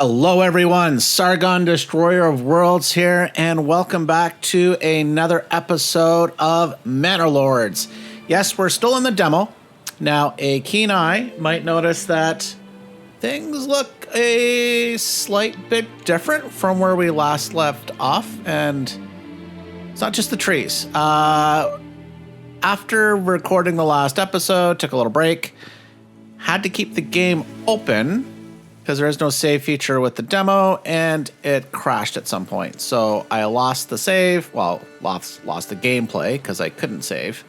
Hello everyone, Sargon Destroyer of Worlds here, and welcome back to another episode of Manor Lords. Yes, we're still in the demo. Now, a keen eye might notice that things look a slight bit different from where we last left off, and it's not just the trees. After recording the last episode, took a little break, had to keep the game open because there is no save feature with the demo, and it crashed at some point. So I lost the save, well, lost the gameplay because I couldn't save.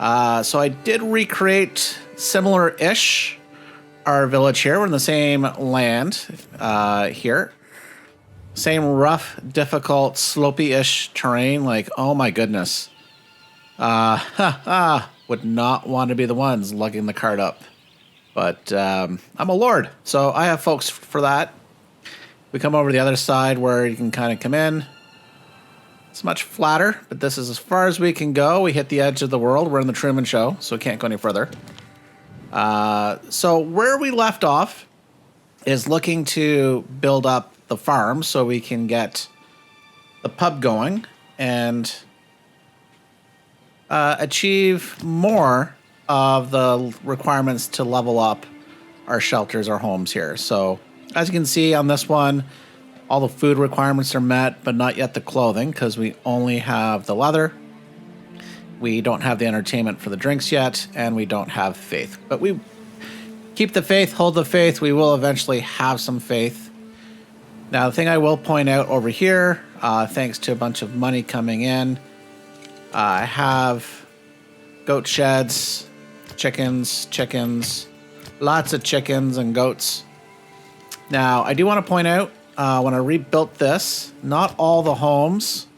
So I did recreate similar-ish our village here. We're in the same land here. Same rough, difficult, slopey-ish terrain. Like, oh my goodness. Would not want to be the ones lugging the cart up. But I'm a lord, so I have folks for that. We come over to the other side where you can kind of come in. It's much flatter, but this is as far as we can go. We hit the edge of the world. We're in the Truman Show, so we can't go any further. So where we left off is looking to build up the farm so we can get the pub going and achieve more of the requirements to level up our shelters, our homes here. So as you can see on this one, all the food requirements are met, but not yet the clothing because we only have the leather. We don't have the entertainment for the drinks yet, and we don't have faith. But we keep the faith, hold the faith. We will eventually have some faith. Now, the thing I will point out over here, thanks to a bunch of money coming in, I have goat sheds, chickens, lots of chickens and goats. Now, I do want to point out, when I rebuilt this, not all the homes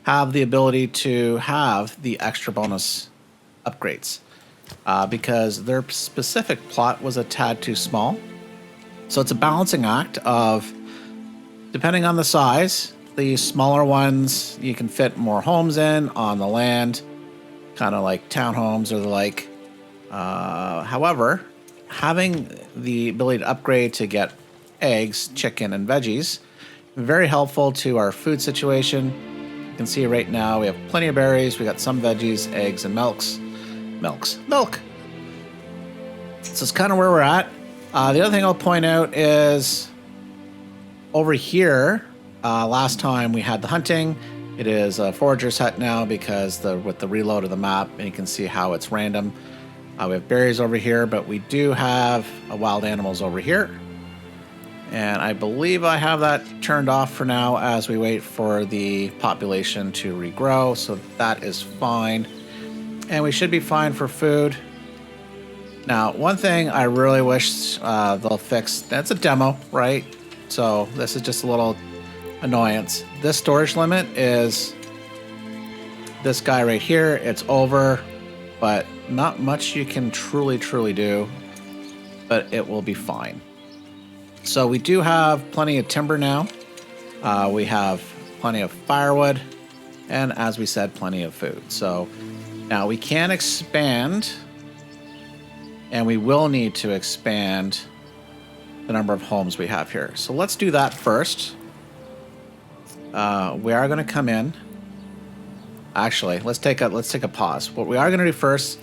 have the ability to have the extra bonus upgrades because their specific plot was a tad too small. So it's a balancing act of, depending on the size, the smaller ones, you can fit more homes in on the land, kind of like townhomes or the like. However, having the ability to upgrade to get eggs, chicken, and veggies, very helpful to our food situation. You can see right now we have plenty of berries, we got some veggies, eggs, and milk. So it's kind of where we're at. The other thing I'll point out is over here, last time we had the hunting. It is a forager's hut now because with the reload of the map, and you can see how it's random. We have berries over here, but we do have wild animals over here. And I believe I have that turned off for now as we wait for the population to regrow, so that is fine. And we should be fine for food. Now, one thing I really wish they'll fix, that's a demo, right? So this is just a little annoyance. This storage limit is this guy right here. It's over, but not much you can truly do, but it will be fine. So we do have plenty of timber now. We have plenty of firewood, and as we said, plenty of food. So now we can expand, and we will need to expand the number of homes we have here. So let's do that first. We are going to come in. Actually, let's take a pause. What we are going to do first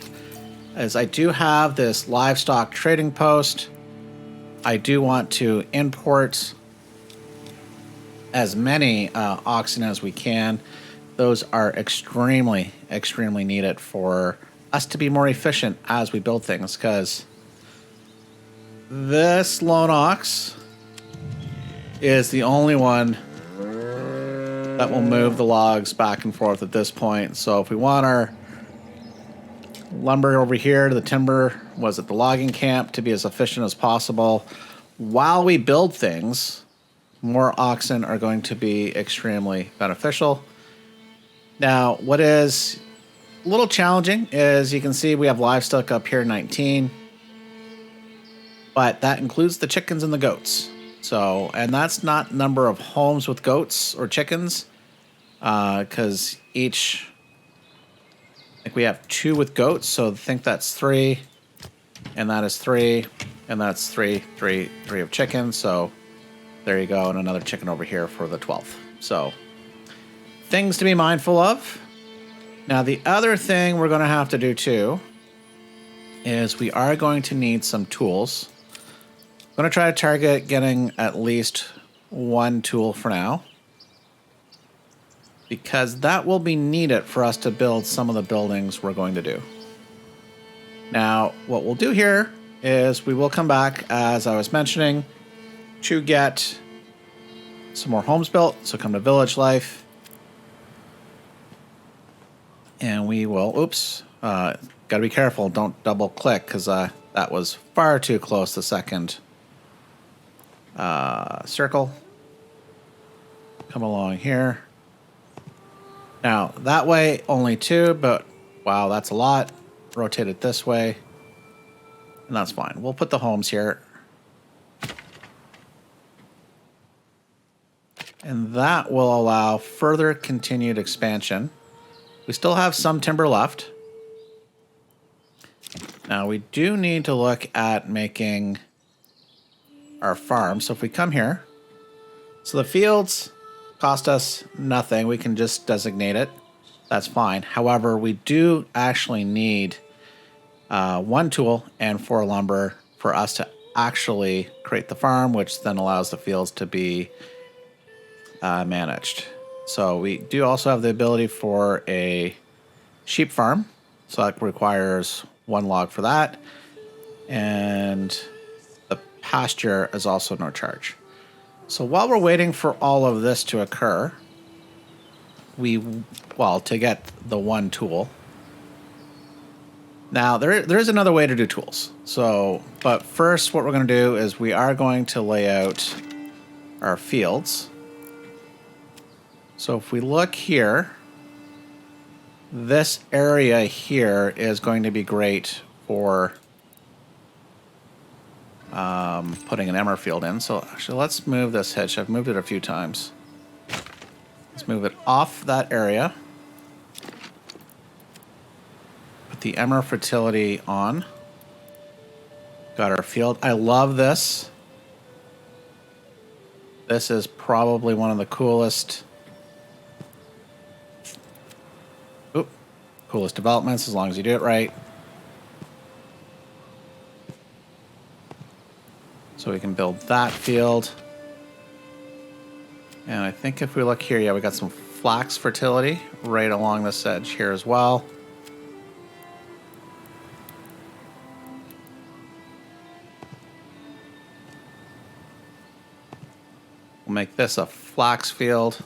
is I do have this livestock trading post. I do want to import as many oxen as we can. Those are extremely needed for us to be more efficient as we build things, because this lone ox is the only one that will move the logs back and forth at this point. So if we want our lumber over here to the timber was at the logging camp to be as efficient as possible, while we build things, more oxen are going to be extremely beneficial. Now, what is a little challenging is you can see we have livestock up here, 19, but that includes the chickens and the goats. So, and that's not number of homes with goats or chickens, because each, like we have 2 with goats, so I think that's 3, and that is 3, and that's three of chicken. So There you go, and another chicken over here for the 12th. So, things to be mindful of. Now, the other thing we're going to have to do too is we are going to need some tools. I'm going to try to target getting at least one tool for now, because that will be needed for us to build some of the buildings we're going to do. Now, what we'll do here is we will come back, as I was mentioning, to get some more homes built. So come to village life. And we will, oops, got to be careful. Don't double click, because that was far too close, the second circle. Come along here. Now, that way, only 2, but wow, that's a lot. Rotate it this way. And that's fine. We'll put the homes here. And that will allow further continued expansion. We still have some timber left. Now, we do need to look at making our farm. So if we come here, so the fields cost us nothing. We can just designate it. That's fine. However, we do actually need 1 tool and 4 lumber for us to actually create the farm, which then allows the fields to be managed. So we do also have the ability for a sheep farm. So that requires 1 log for that. And the pasture is also no charge. So while we're waiting for all of this to occur, to get the 1 tool. Now, there is another way to do tools. So, but first what we're going to do is we are going to lay out our fields. So if we look here, this area here is going to be great for putting an emmer field in. So actually, let's move this hitch. I've moved it a few times. Let's move it off that area. Put the emmer fertility on. Got our field. I love this. This is probably one of the coolest developments, as long as you do it right. So we can build that field. And I think if we look here, yeah, we got some flax fertility right along this edge here as well. We'll make this a flax field.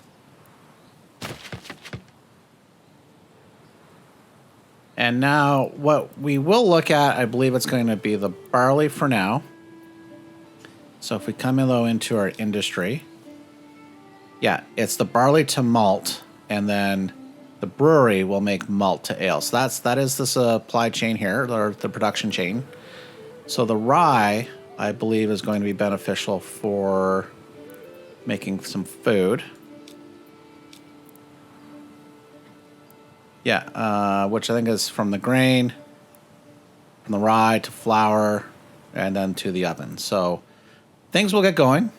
And now what we will look at, I believe it's going to be the barley for now. So if we come in though into our industry, yeah, it's the barley to malt, and then the brewery will make malt to ale. So that is the supply chain here, or the production chain. So the rye, I believe, is going to be beneficial for making some food. Yeah, which I think is from the grain, from the rye to flour, and then to the oven. So things will get going.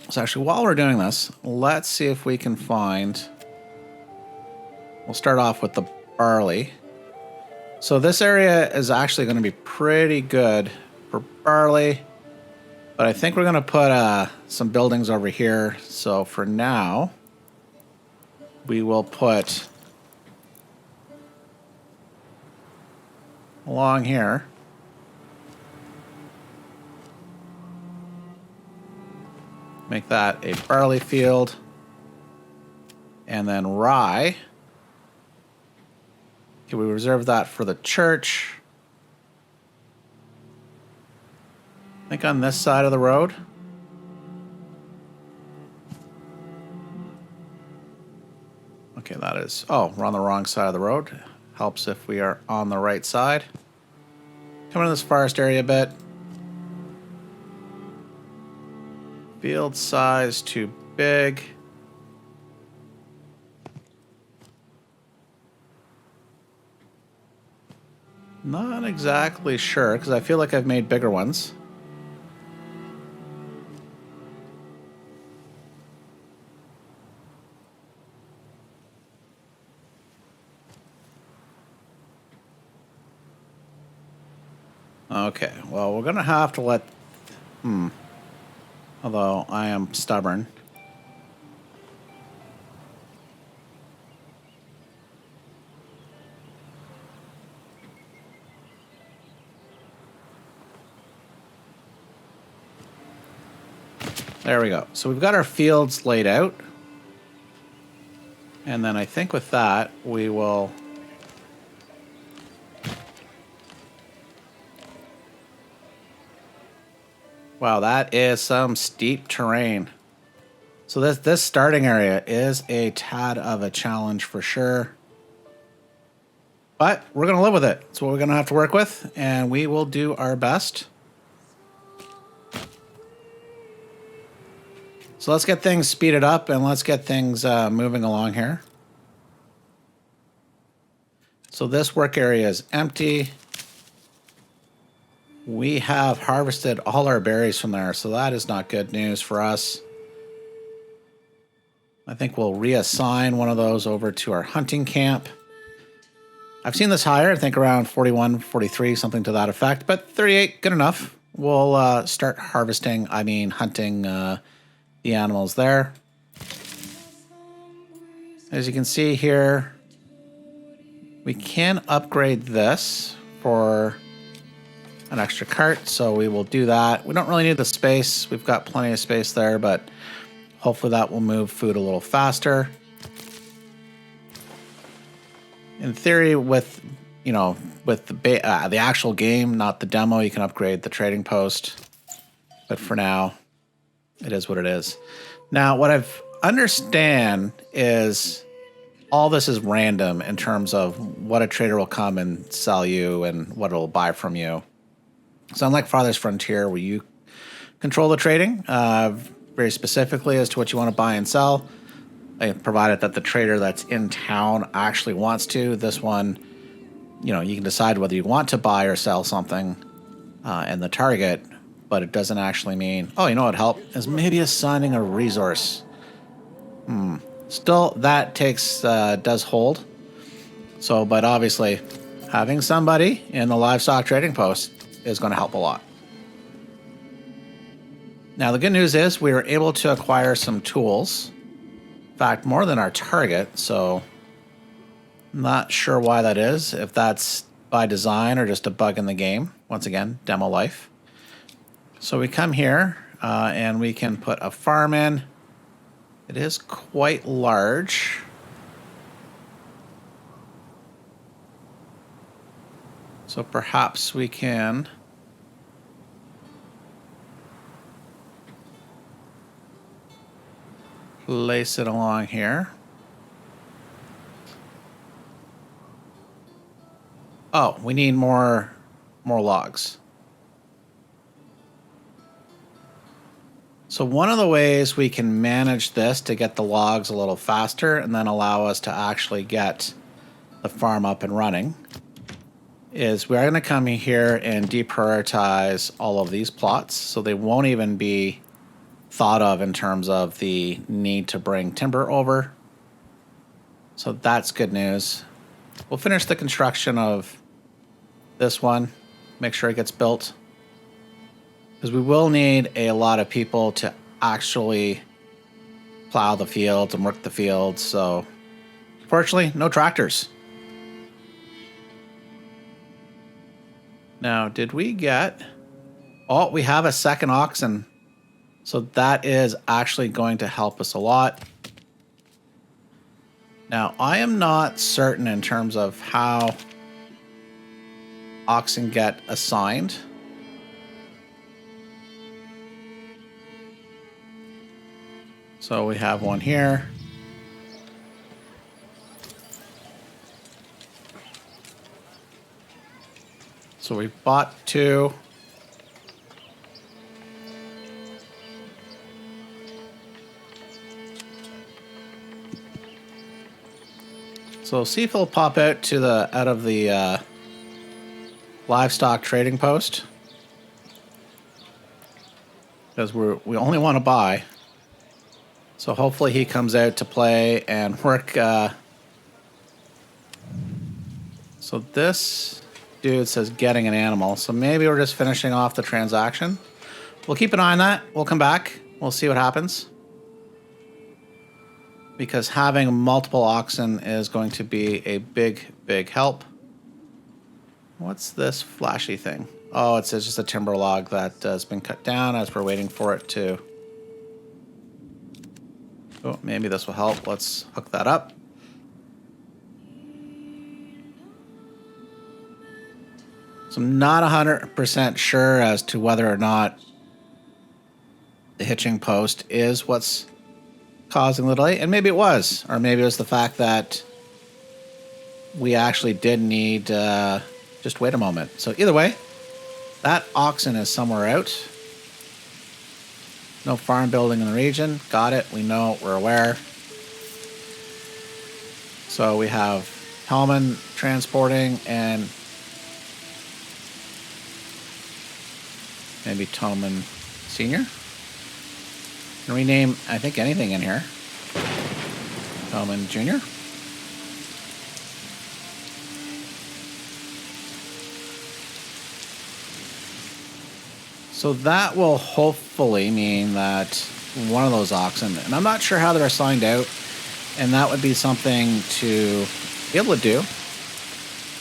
So actually, while we're doing this, let's see if we can find... We'll start off with the barley. So this area is actually going to be pretty good for barley. But I think we're going to put some buildings over here. So for now, we will put along here. Make that a barley field. And then rye. Okay, we reserve that for the church. I think on this side of the road. Okay, that is... Oh, we're on the wrong side of the road. Helps if we are on the right side. Coming to this forest area a bit. Field size too big. Not exactly sure, because I feel like I've made bigger ones. Okay, well, we're going to have to let... Although I am stubborn. There we go. So we've got our fields laid out. And then I think with that, we will... Wow, that is some steep terrain. So this starting area is a tad of a challenge for sure. But we're going to live with it. It's what we're going to have to work with, and we will do our best. So let's get things speeded up, and let's get things moving along here. So this work area is empty. We have harvested all our berries from there, so that is not good news for us. I think we'll reassign one of those over to our hunting camp. I've seen this higher, I think around 41, 43, something to that effect, but 38, good enough. We'll start hunting the animals there. As you can see here, we can upgrade this for an extra cart, so we will do that. We don't really need the space. We've got plenty of space there, but hopefully that will move food a little faster. In theory, with the actual game, not the demo, you can upgrade the trading post. But for now, it is what it is. Now, what I've understand is all this is random in terms of what a trader will come and sell you and what it'll buy from you. So unlike Farthest Frontier, where you control the trading very specifically as to what you want to buy and sell, provided that the trader that's in town actually wants to. This one, you can decide whether you want to buy or sell something in the target, but it doesn't actually mean, oh, you know what would help is maybe assigning a resource. Still, that does hold. So, but obviously, having somebody in the livestock trading post is going to help a lot. Now, the good news is we were able to acquire some tools. In fact, more than our target, so I'm not sure why that is. If that's by design or just a bug in the game. Once again, demo life. So we come here and we can put a farm in. It is quite large. So perhaps we can place it along here. Oh, we need more logs. So one of the ways we can manage this to get the logs a little faster and then allow us to actually get the farm up and running is we're going to come in here and deprioritize all of these plots so they won't even be thought of in terms of the need to bring timber over. So that's good news. We'll finish the construction of this one, make sure it gets built, because we will need a lot of people to actually plow the fields and work the fields. So fortunately, no tractors. Now, did we get... Oh, we have a second oxen. So that is actually going to help us a lot. Now, I am not certain in terms of how oxen get assigned. So we have one here. So we bought two. So see if it'll pop out of the livestock trading post, because we only want to buy. So hopefully he comes out to play and work. So this dude says getting an animal. So maybe we're just finishing off the transaction. We'll keep an eye on that. We'll come back. We'll see what happens. Because having multiple oxen is going to be a big, big help. What's this flashy thing? Oh, it says just a timber log that has been cut down as we're waiting for it to... Oh, maybe this will help. Let's hook that up. So I'm not 100% sure as to whether or not the hitching post is what's causing the delay. And maybe it was. Or maybe it was the fact that we actually did need... just wait a moment. So either way, that oxen is somewhere out. No farm building in the region. Got it. We know. We're aware. So we have Hellman transporting and maybe Toman Sr. Can rename, I think, anything in here. Toman Jr. So that will hopefully mean that one of those oxen, and I'm not sure how they're assigned out, and that would be something to be able to do.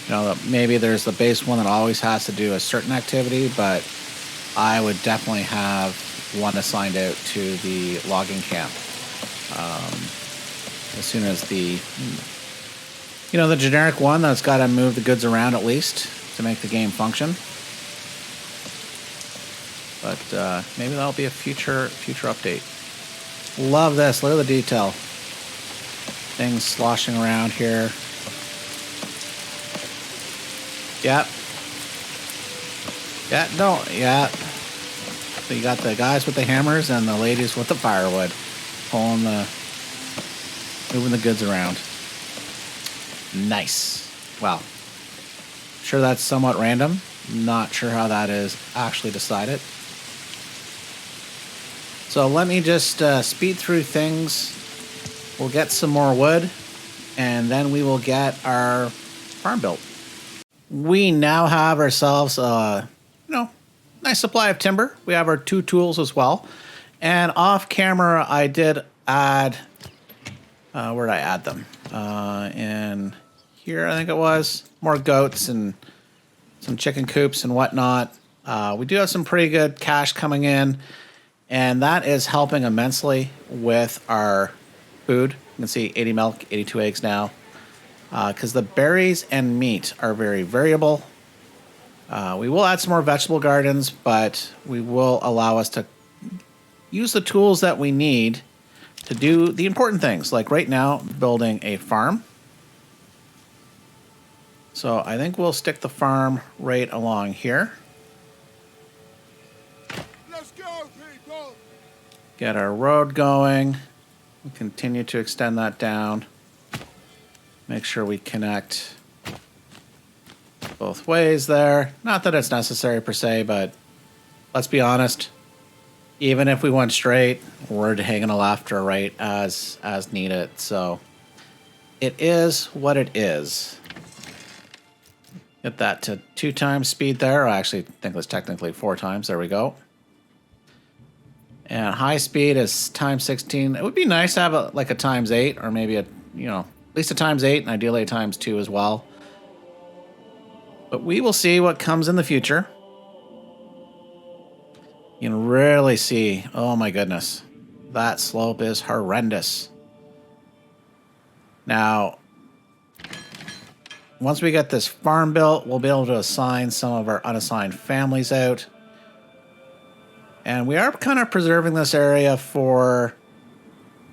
You know, maybe there's the base one that always has to do a certain activity, but I would definitely have one assigned out to the logging camp. As soon as the, you know, the generic one that's got to move the goods around at least to make the game function. But maybe that'll be a future update. Love this. Look at the detail. Things sloshing around here. Yep. Yeah, no, yeah. So you got the guys with the hammers and the ladies with the firewood. Moving the goods around. Nice. Wow. Sure that's somewhat random. Not sure how that is actually decided. So let me just speed through things. We'll get some more wood, and then we will get our farm built. We now have ourselves a, nice supply of timber. We have our 2 tools as well. And off camera, I did add, where did I add them? In here, I think it was. More goats and some chicken coops and whatnot. We do have some pretty good cash coming in. And that is helping immensely with our food. You can see 80 milk, 82 eggs now. Because the berries and meat are very variable. We will add some more vegetable gardens, but we will allow us to use the tools that we need to do the important things. Like right now, building a farm. So I think we'll stick the farm right along here. Get our road going. We'll continue to extend that down. Make sure we connect both ways there. Not that it's necessary per se, but let's be honest. Even if we went straight, we're hanging a left or right as needed. So it is what it is. Get that to 2 times speed there. I actually think it's technically 4 times. There we go. And high speed is times 16. It would be nice to have a times 8, or maybe at least a times 8, and ideally a times 2 as well. But we will see what comes in the future. You can really see, oh my goodness, that slope is horrendous. Now, once we get this farm built, we'll be able to assign some of our unassigned families out. And we are kind of preserving this area for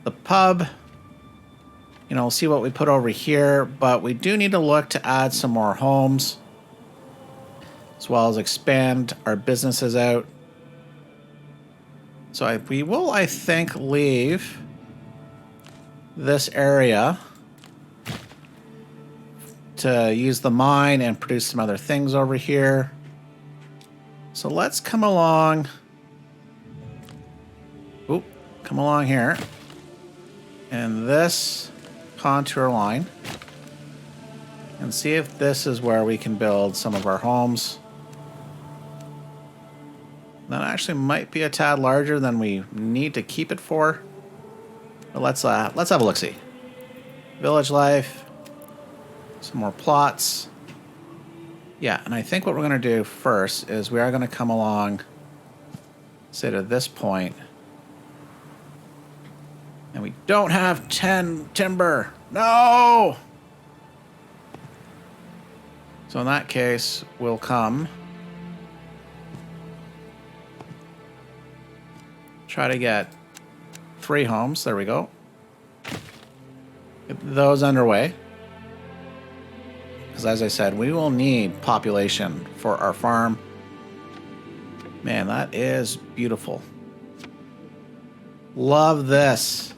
the pub. We'll see what we put over here, but we do need to look to add some more homes, as well as expand our businesses out. So we will, I think, leave this area to use the mine and produce some other things over here. So let's come along. Come along here. And this contour line. and see if this is where we can build some of our homes. That actually might be a tad larger than we need to keep it for. But let's have a look-see. Village life. Some more plots. Yeah, and I think what we're going to do first is we are going to come along, say to this point. And we don't have 10 timber. No! So in that case, we'll come. Try to get 3 homes. There we go. Get those underway. Because as I said, we will need population for our farm. Man, that is beautiful. Love this.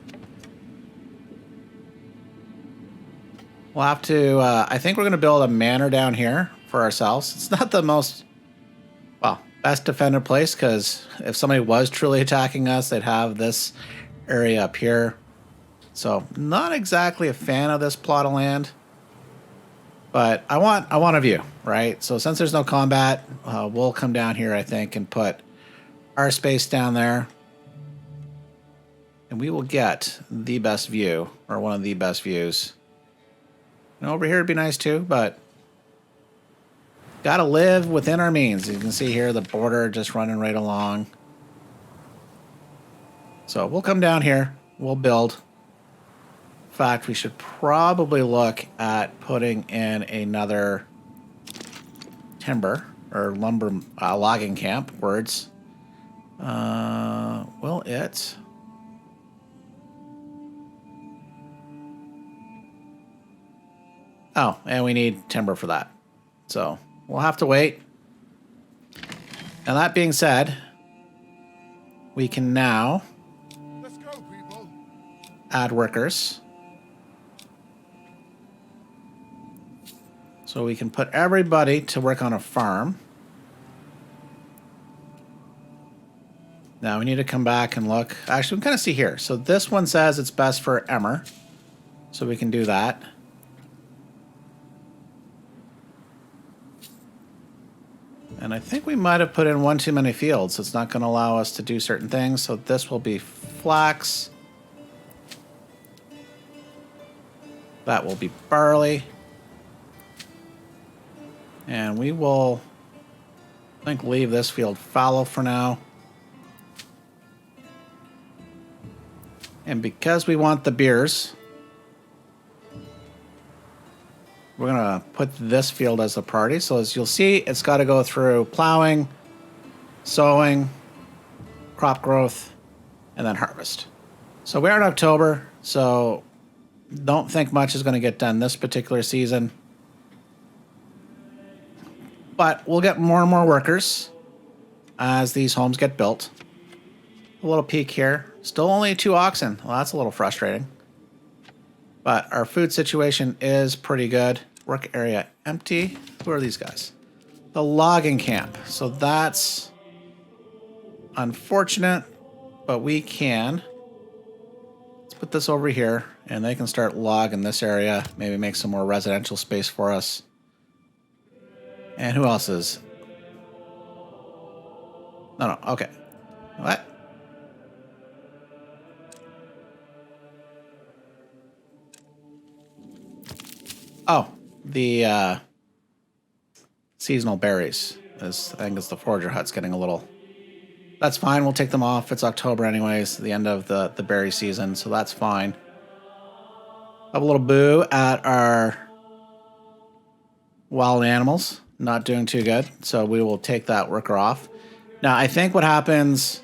We'll have to, I think we're going to build a manor down here for ourselves. It's not the most, well, best defended place, because if somebody was truly attacking us, they'd have this area up here. So not exactly a fan of this plot of land. But I want a view, right? So since there's no combat, we'll come down here, I think, and put our space down there. And we will get the best view, or one of the best views. And over here would be nice too, but gotta live within our means. You can see here the border just running right along. So we'll come down here, we'll build. In fact, we should probably look at putting in another timber or lumber logging camp. Words. Will it? Oh, and we need timber for that. So we'll have to wait. And that being said, we can now add workers. So we can put everybody to work on a farm. Now we need to come back and look. Actually, we can kind of see here. So this one says it's best for Emmer. So we can do that. And I think we might have put in one too many fields. So it's not going to allow us to do certain things. So this will be flax. That will be barley. And we will, I think, leave this field fallow for now. And because we want the beers, we're going to put this field as a priority. So as you'll see, it's got to go through plowing, sowing, crop growth, and then harvest. So we're in October, so don't think much is going to get done this particular season. But we'll get more and more workers as these homes get built. A little peek here. Still only 2 oxen. Well, that's a little frustrating. But our food situation is pretty good. Work area empty. Who are these guys? The logging camp. So that's unfortunate, but we can. Let's put this over here, and they can start logging this area. Maybe make some more residential space for us. And who else is? No, okay. What? Oh, the seasonal berries. I think it's the forager hut's getting a little... That's fine, we'll take them off. It's October anyways, the end of the berry season, so that's fine. Have a little boo at our wild animals. Not doing too good, so we will take that worker off. Now, I think what happens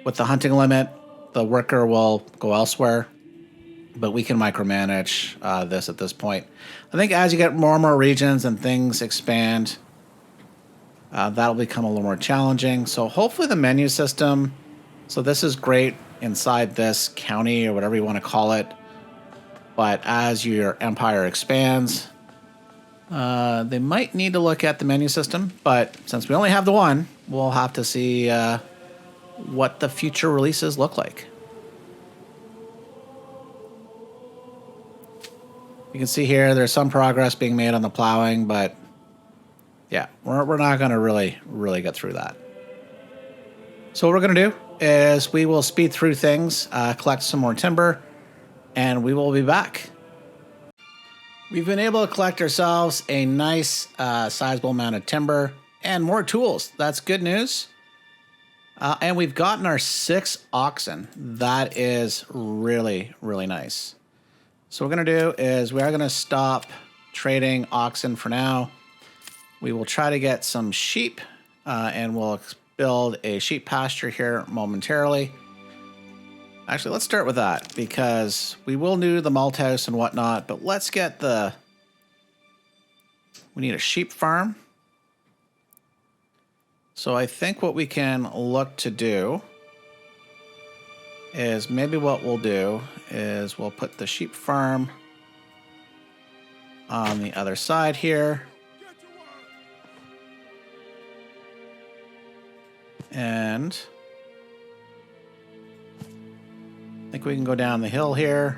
with the hunting limit, the worker will go elsewhere, but we can micromanage this at this point. I think as you get more and more regions and things expand, that'll become a little more challenging. So hopefully the menu system, so this is great inside this county or whatever you want to call it, but as your empire expands, they might need to look at the menu system, but since we only have the one, we'll have to see what the future releases look like. You can see here there's some progress being made on the plowing, but yeah, we're not going to really get through that. So what we're going to do is we will speed through things, collect some more timber, and we will be back. We've been able to collect ourselves a nice sizable amount of timber and more tools. That's good news. And we've gotten our 6 oxen. That is really nice. So what we're going to do is we are going to stop trading oxen for now. We will try to get some sheep and we'll build a sheep pasture here momentarily. Actually, let's start with that because we will do the malt house and whatnot, but let's get we need a sheep farm. So I think what we can look to do is maybe what we'll do is we'll put the sheep farm on the other side here. And I think we can go down the hill here.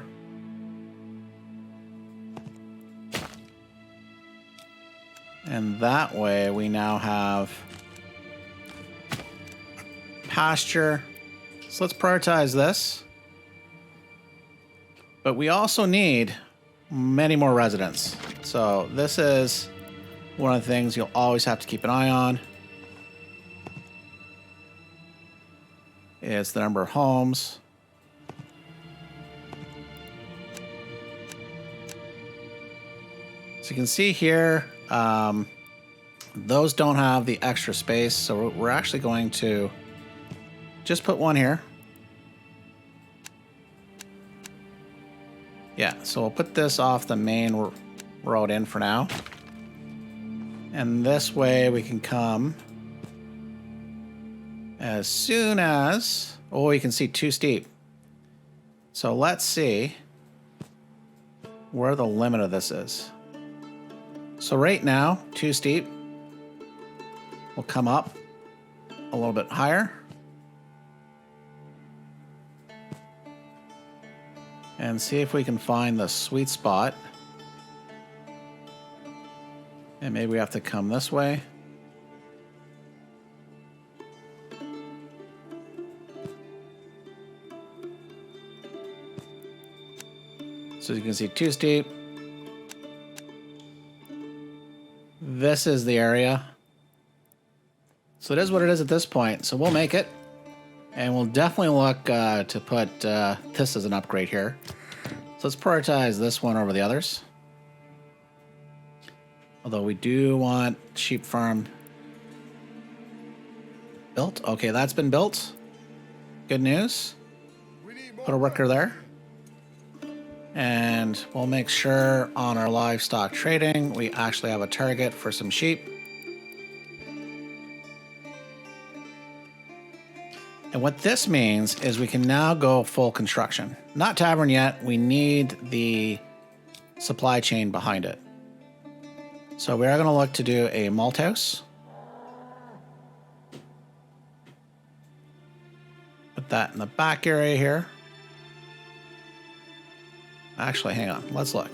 And that way we now have pasture. So let's prioritize this. But we also need many more residents. So this is one of the things you'll always have to keep an eye on. It's the number of homes. So you can see here, those don't have the extra space. So we're actually going to just put one here. Yeah, so we'll put this off the main road in for now. And this way we can come as soon as... Oh, you can see too steep. So let's see where the limit of this is. So right now, too steep. We'll come up a little bit higher. And see if we can find the sweet spot. And maybe we have to come this way. So you can see too steep. This is the area. So it is what it is at this point. So we'll make it. And we'll definitely look to put this as an upgrade here. So let's prioritize this one over the others. Although we do want sheep farm built. Okay, that's been built. Good news. Put a worker there. And we'll make sure on our livestock trading, we actually have a target for some sheep. And what this means is we can now go full construction. Not tavern yet. We need the supply chain behind it. So we are going to look to do a malt house. Put that in the back area here. Actually, hang on. Let's look.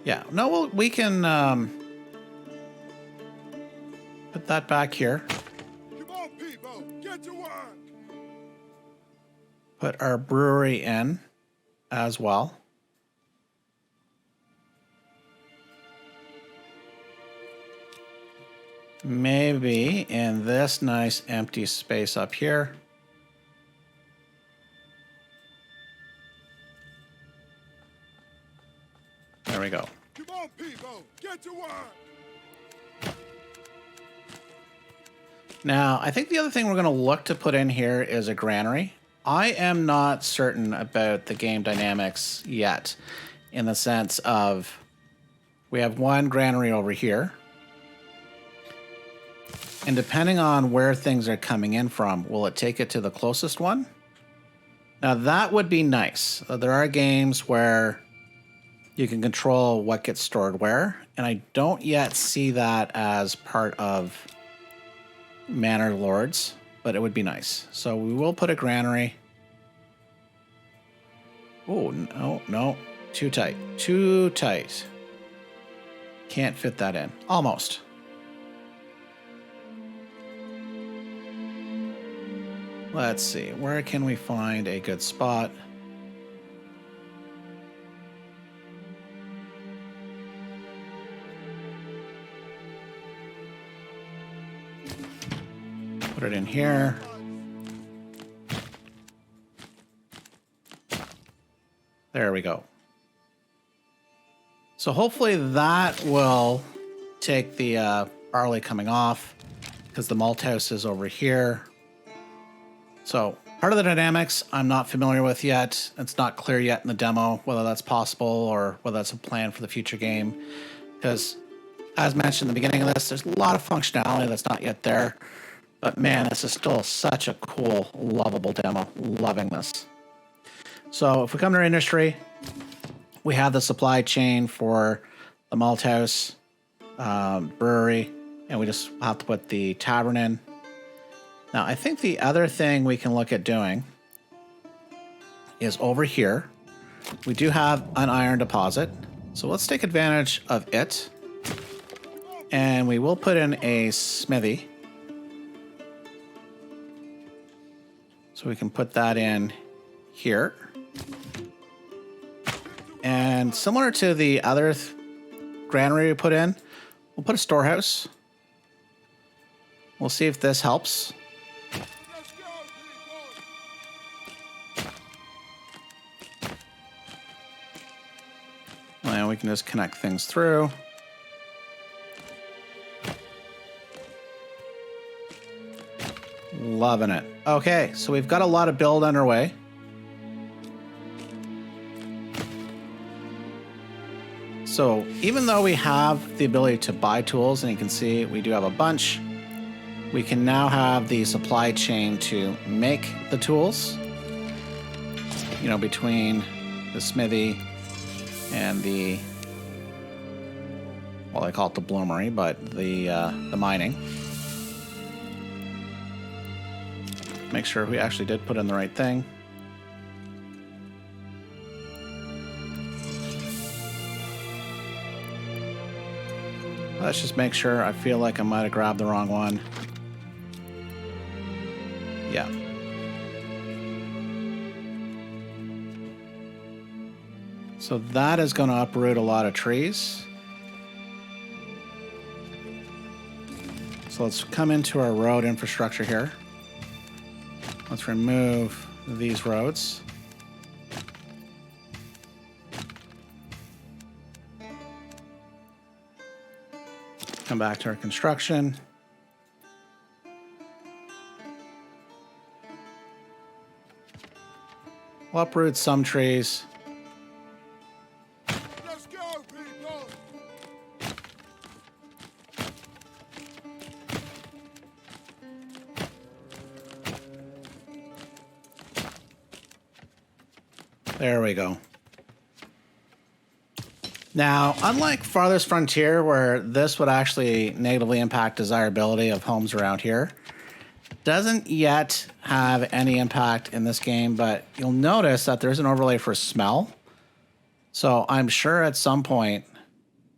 Yeah, no, we can put that back here. Come on, people, get to work. Put our brewery in as well. Maybe in this nice empty space up here. There we go. Come on, people, get to work. Now, I think the other thing we're going to look to put in here is a granary. I am not certain about the game dynamics yet, in the sense of we have one granary over here. And depending on where things are coming in from, will it take it to the closest one? Now, that would be nice. There are games where you can control what gets stored where, and I don't yet see that as part of Manor Lords, but it would be nice. So we will put a granary. Oh, no, Too tight. Too tight. Can't fit that in. Almost. Let's see. Where can we find a good spot? Put it in here. There we go. So hopefully that will take the barley coming off, because the malt house is over here. So part of the dynamics I'm not familiar with yet. It's not clear yet in the demo whether that's possible or whether that's a plan for the future game. Because as mentioned in the beginning of this, there's a lot of functionality that's not yet there. But man, this is still such a cool, lovable demo. Loving this. So if we come to our industry, we have the supply chain for the malt house, brewery, and we just have to put the tavern in. Now, I think the other thing we can look at doing is over here. We do have an iron deposit, so let's take advantage of it. And we will put in a smithy. So we can put that in here. And similar to the other granary we put in, we'll put a storehouse. We'll see if this helps. Let's go, people! And we can just connect things through. Loving it. Okay, so we've got a lot of build underway. So even though we have the ability to buy tools, and you can see we do have a bunch, we can now have the supply chain to make the tools, you know, between the smithy and the, well, I call it the bloomery, but the mining. Make sure we actually did put in the right thing. Let's just make sure. I feel like I might have grabbed the wrong one. Yeah. So that is going to uproot a lot of trees. So let's come into our road infrastructure here. Let's remove these roads. Come back to our construction. We'll uproot some trees. Let's go, people! There we go. Now, unlike Farthest Frontier, where this would actually negatively impact desirability of homes around here, doesn't yet have any impact in this game, but you'll notice that there's an overlay for smell. So I'm sure at some point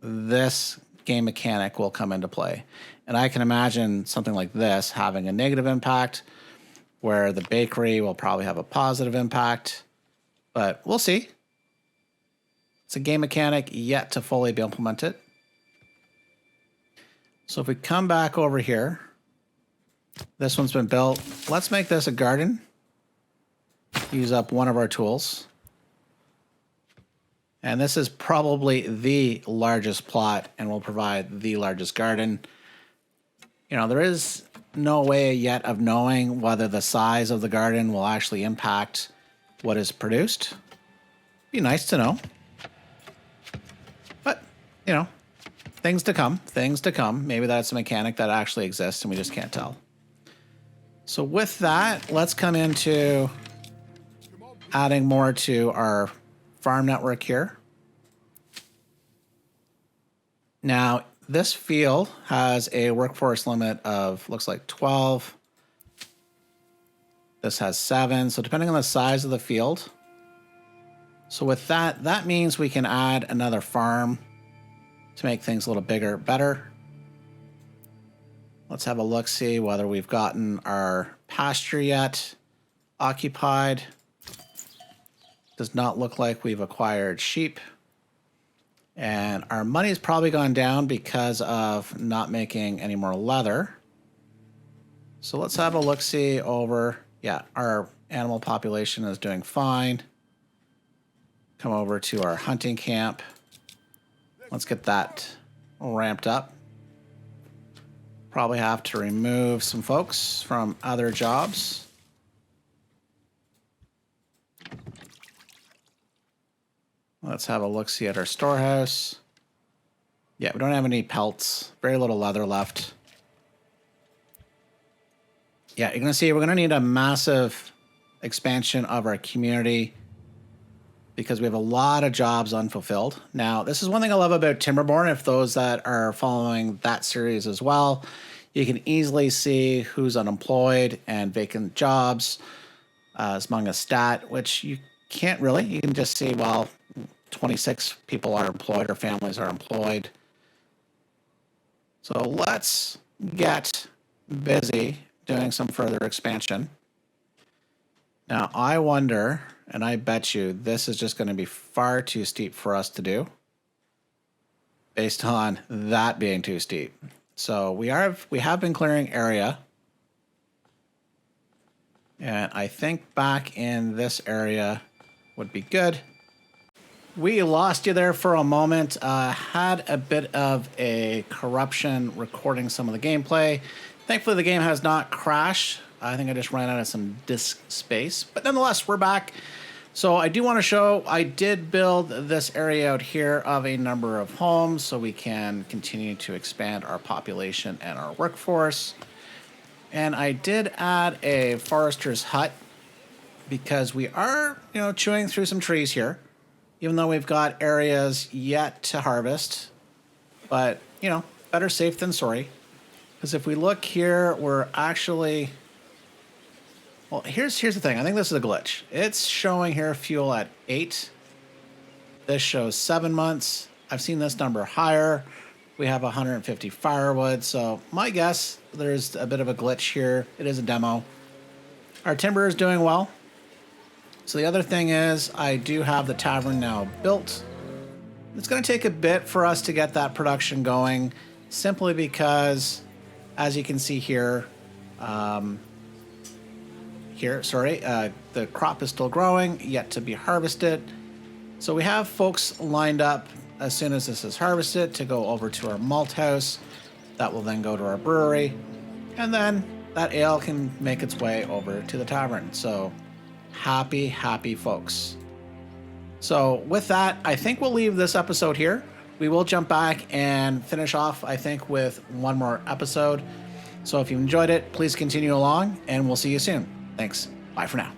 this game mechanic will come into play. And I can imagine something like this having a negative impact, where the bakery will probably have a positive impact. But we'll see. It's a game mechanic yet to fully be implemented. So if we come back over here, this one's been built. Let's make this a garden. Use up one of our tools. And this is probably the largest plot and will provide the largest garden. You know, there is no way yet of knowing whether the size of the garden will actually impact what is produced. Be nice to know. But, you know, things to come, things to come. Maybe that's a mechanic that actually exists and we just can't tell. So with that, let's come into adding more to our farm network here. Now, this field has a workforce limit of, looks like 12. This has 7. So depending on the size of the field, So with that, that means we can add another farm to make things a little bigger, better. Let's have a look, see whether we've gotten our pasture yet occupied. Does not look like we've acquired sheep. And our money's probably gone down because of not making any more leather. So let's have a look, see over. Yeah, our animal population is doing fine. Come over to our hunting camp. Let's get that ramped up. Probably have to remove some folks from other jobs. Let's have a look-see at our storehouse. Yeah, we don't have any pelts. Very little leather left. Yeah, you're going to see we're going to need a massive expansion of our community because we have a lot of jobs unfulfilled. Now, this is one thing I love about Timberborn. If those that are following that series as well, you can easily see who's unemployed and vacant jobs among a stat, which you can't really. You can just see, well, 26 people are employed or families are employed. So let's get busy doing some further expansion. Now, I wonder, and I bet you this is just going to be far too steep for us to do based on that being too steep. So we have been clearing area. And I think back in this area would be good. We lost you there for a moment. Had a bit of a corruption recording some of the gameplay. Thankfully, the game has not crashed. I think I just ran out of some disk space. But nonetheless, we're back. So I do want to show, I did build this area out here of a number of homes so we can continue to expand our population and our workforce. And I did add a forester's hut because we are, chewing through some trees here, even though we've got areas yet to harvest. But, better safe than sorry. Because if we look here, we're actually... Well, here's the thing. I think this is a glitch. It's showing here fuel at 8. This shows 7 months. I've seen this number higher. We have 150 firewood. So my guess, there's a bit of a glitch here. It is a demo. Our timber is doing well. So the other thing is I do have the tavern now built. It's going to take a bit for us to get that production going, simply because, as you can see here, the crop is still growing, yet to be harvested. So we have folks lined up as soon as this is harvested to go over to our malt house. That will then go to our brewery. And then that ale can make its way over to the tavern. So happy folks. So with that, I think we'll leave this episode here. We will jump back and finish off, I think, with one more episode. So if you enjoyed it, please continue along and we'll see you soon. Thanks. Bye for now.